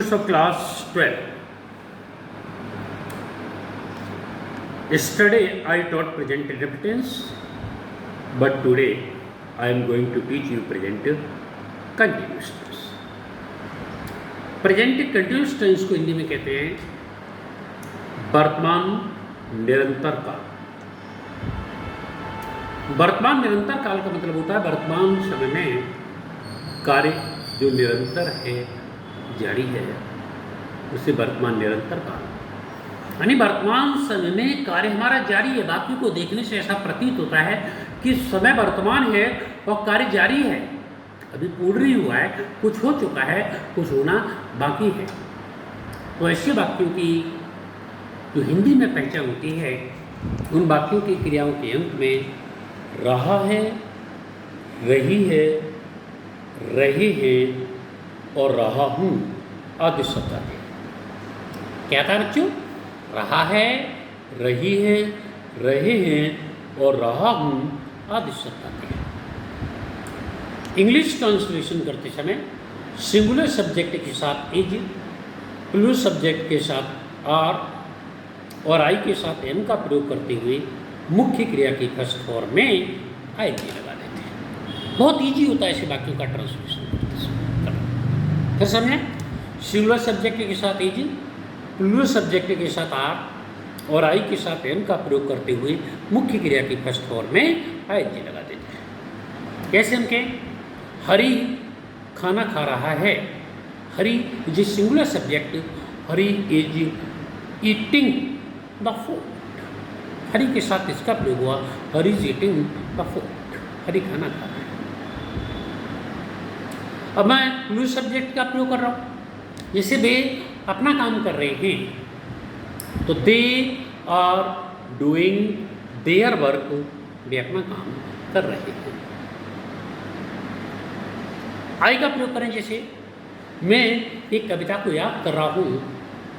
students of class 12. Yesterday I taught present tense tense, but today I am going to teach you present continuous tense. Present continuous tense को हिंदी में कहते हैं वर्तमान निरंतर काल। वर्तमान निरंतर काल का मतलब होता है वर्तमान समय में कार्य जो निरंतर है, जारी है, उसे वर्तमान निरंतर काल। यानी वर्तमान समय में कार्य हमारा जारी है। बाकी को देखने से ऐसा प्रतीत होता है कि समय वर्तमान है और कार्य जारी है, अभी पूर्ण नहीं हुआ है, कुछ हो चुका है, कुछ होना बाकी है। तो ऐसे वाक्यों की जो हिंदी में पहचान होती है, उन वाक्यों की क्रियाओं के अंत में रहा है, रही है, रहे हैं और रहा हूँ आदि शब्द आते हैं। क्या था बच्चों? रहा है, रही है, रहे हैं और रहा हूँ आदि शब्द आते हैं। इंग्लिश ट्रांसलेशन करते समय सिंगुलर सब्जेक्ट के साथ इज, प्लूरल सब्जेक्ट के साथ आर और आई के साथ एम का प्रयोग करते हुए मुख्य क्रिया की फर्स्ट फॉर्म में आई जी लगा देते हैं। बहुत इजी होता है ऐसे वाक्यों का ट्रांसलेशन करते समय। फिर समझे, सिंगुलर सब्जेक्ट के साथ इज, प्लूरल सब्जेक्ट के साथ आर और आई के साथ एम का प्रयोग करते हुए मुख्य क्रिया की फर्स्ट फॉर्म में आई जी लगा देते हैं। कैसे हम कहें? हरी खाना खा रहा है। Hari is a singular subject, Hari is eating the food. Hari के साथ इसका प्रयोग हुआ, Hari is eating the food. Hari खाना खा रहा है। अब मैं प्लूरल सब्जेक्ट का प्रयोग कर रहा हूँ। जैसे वे अपना काम कर रहे हैं तो they are doing their work, वे अपना काम कर रहे हैं। आई का प्रयोग करें, जैसे मैं एक कविता को याद कर रहा हूँ,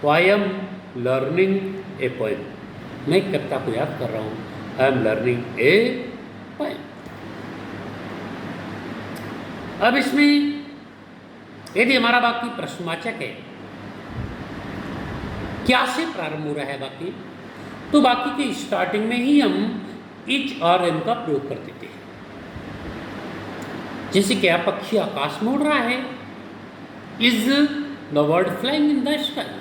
I am learning a poem. मैं एक कविता को याद कर रहा हूँ, I am learning a poem. अब इसमें यदि हमारा वाक्य प्रश्नवाचक है, क्या से प्रारंभ हो रहा है वाक्य, तो वाक्य के स्टार्टिंग में ही हम इच और एम का प्रयोग कर देते हैं। जैसे क्या पक्षी आकाश में उड़ रहा है, is the word flying in the sky.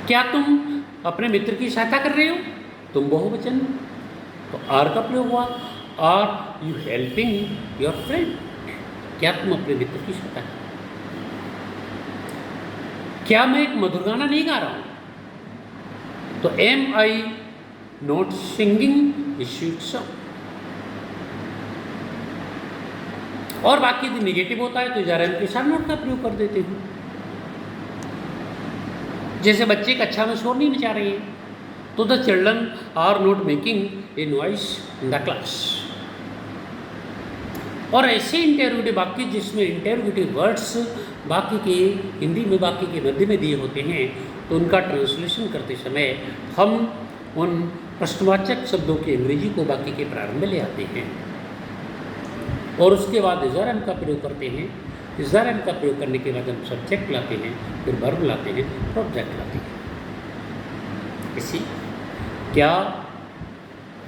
क्या तुम अपने मित्र की सहायता कर रहे हो, तुम बहुवचन, तो आर का प्रयोग हुआ, are you helping your friend. क्या तुम अपने मित्र की सहायता कर? क्या मैं एक मधुर गाना नहीं गा रहा हूं, तो am I not singing a sweet song. और बाकी यदि निगेटिव होता है तो इजारा के साथ नोट का प्रयोग कर देते हैं। जैसे बच्चे कक्षा में शोर नहीं मचा रहे हैं, तो the children are not making a noise in the class. और ऐसे इंटेरोगेटिव वाक्य जिसमें इंटेरोगेटिव वर्ड्स वाक्य के हिंदी में वाक्य के मध्य में दिए होते हैं, तो उनका ट्रांसलेशन करते समय हम उन प्रश्नवाचक शब्दों के अंग्रेजी को वाक्य के प्रारंभ में ले आते हैं और उसके बाद इज़ारम का प्रयोग करते हैं। इज़ारम का प्रयोग करने के बाद हम सब्जेक्ट लाते हैं, फिर वर्ब लाते हैं, फिर ऑब्जेक्ट लाते हैं। इसी क्या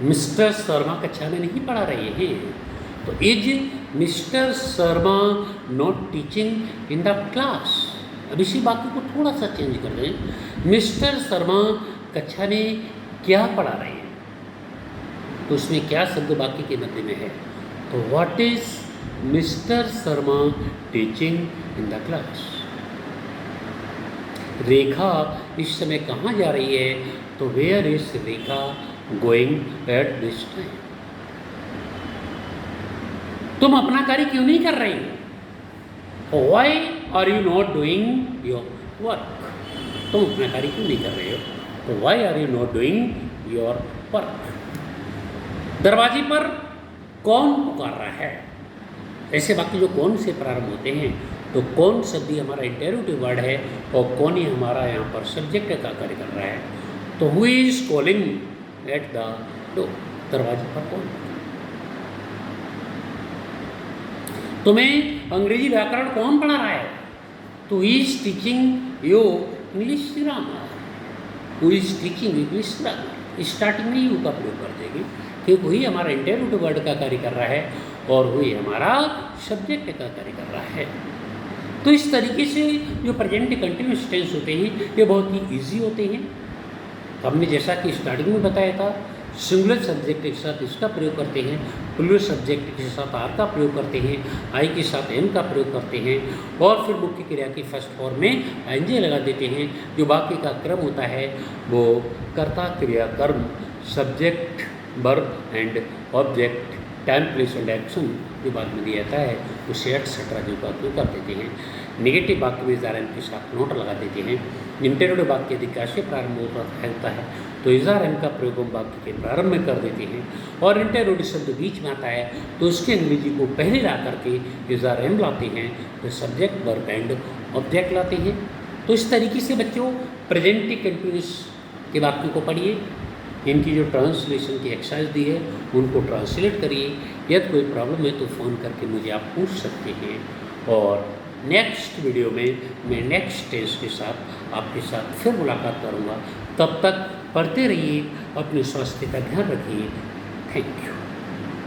मिस्टर शर्मा कक्षा में नहीं पढ़ा रहे हैं, तो is mister Sharma not teaching in the class. अब इसी वाक्य को थोड़ा सा चेंज कर दें, मिस्टर शर्मा कक्षा में क्या पढ़ा रहे हैं, तो उसमें क्या शब्द वाक्य के मध्य में है, तो what is mister Sharma teaching in the class. Rekha इस समय कहाँ जा रही है, तो where is Rekha going at this time. तुम अपना कार्य क्यों नहीं कर रहे हो, why are you not doing your work. तुम अपना कार्य क्यों नहीं कर रहे हो, तो why are you not doing your work. दरवाजे पर कौन पुकार रहा है। ऐसे वाक्य जो कौन से प्रारंभ होते हैं, तो कौन शब्द ही हमारा इंटेरोगेटिव वर्ड है और कौन ही हमारा यहाँ पर सब्जेक्ट का कार्य कर रहा है। तो who is calling at the door, दरवाजे पर कौन। तुम्हें अंग्रेजी व्याकरण कौन पढ़ा रहा है, तो he is teaching you English grammar, who is teaching English grammar, starting में यू का प्रयोग कर देंगे क्योंकि वही हमारा इंटरव्यूटिव वर्ड का कार्य कर रहा है और वही हमारा सब्जेक्ट का कार्य कर रहा है। तो इस तरीके से जो प्रेजेंट कंटिन्यूअस टेंस होते हैं ये बहुत ही ईजी होते हैं। हमने जैसा कि स्टार्टिंग में बताया था, सिंगुलर सब्जेक्ट के साथ इसका प्रयोग करते हैं, प्लूरल सब्जेक्ट के साथ आर का प्रयोग करते हैं, आई के साथ एम का प्रयोग करते हैं और फिर मुख्य क्रिया की फर्स्ट फॉर्म में एनजे लगा देते हैं। जो बाकी का क्रम होता है वो कर्ता, क्रिया, कर्म, subject, verb and object, time, place and action जो बाद में दिया जाता है उसे एक्सेट्रा जो का उपयोग कर देते हैं। नेगेटिव वाक्य में इज़ार एम के साथ नोट लगा देते हैं। इंटरव्यूटिव वाक्य यदि क्या से प्रारंभ होता है तो इज़ार एम का प्रयोग हम वाक्य के प्रारंभ में कर देते हैं और इंटरव्यूटिव शब्द बीच में आता है तो उसके अंग्रेजी को पहले ला करके इज़ार एम लाते हैं, तो सब्जेक्ट, वर्ब एंड ऑब्जेक्ट लाते हैं। तो इस तरीके से बच्चों प्रेजेंट कंटिन्यूअस के वाक्यों को पढ़िए, इनकी जो ट्रांसलेशन की एक्सरसाइज दी है उनको ट्रांसलेट करिए। यदि कोई प्रॉब्लम है तो फ़ोन करके मुझे आप पूछ सकते हैं और नेक्स्ट वीडियो में मैं नेक्स्ट टेस्ट के साथ आपके साथ फिर मुलाकात करूँगा। तब तक पढ़ते रहिए, अपने स्वास्थ्य का ध्यान रखिए। Thank you.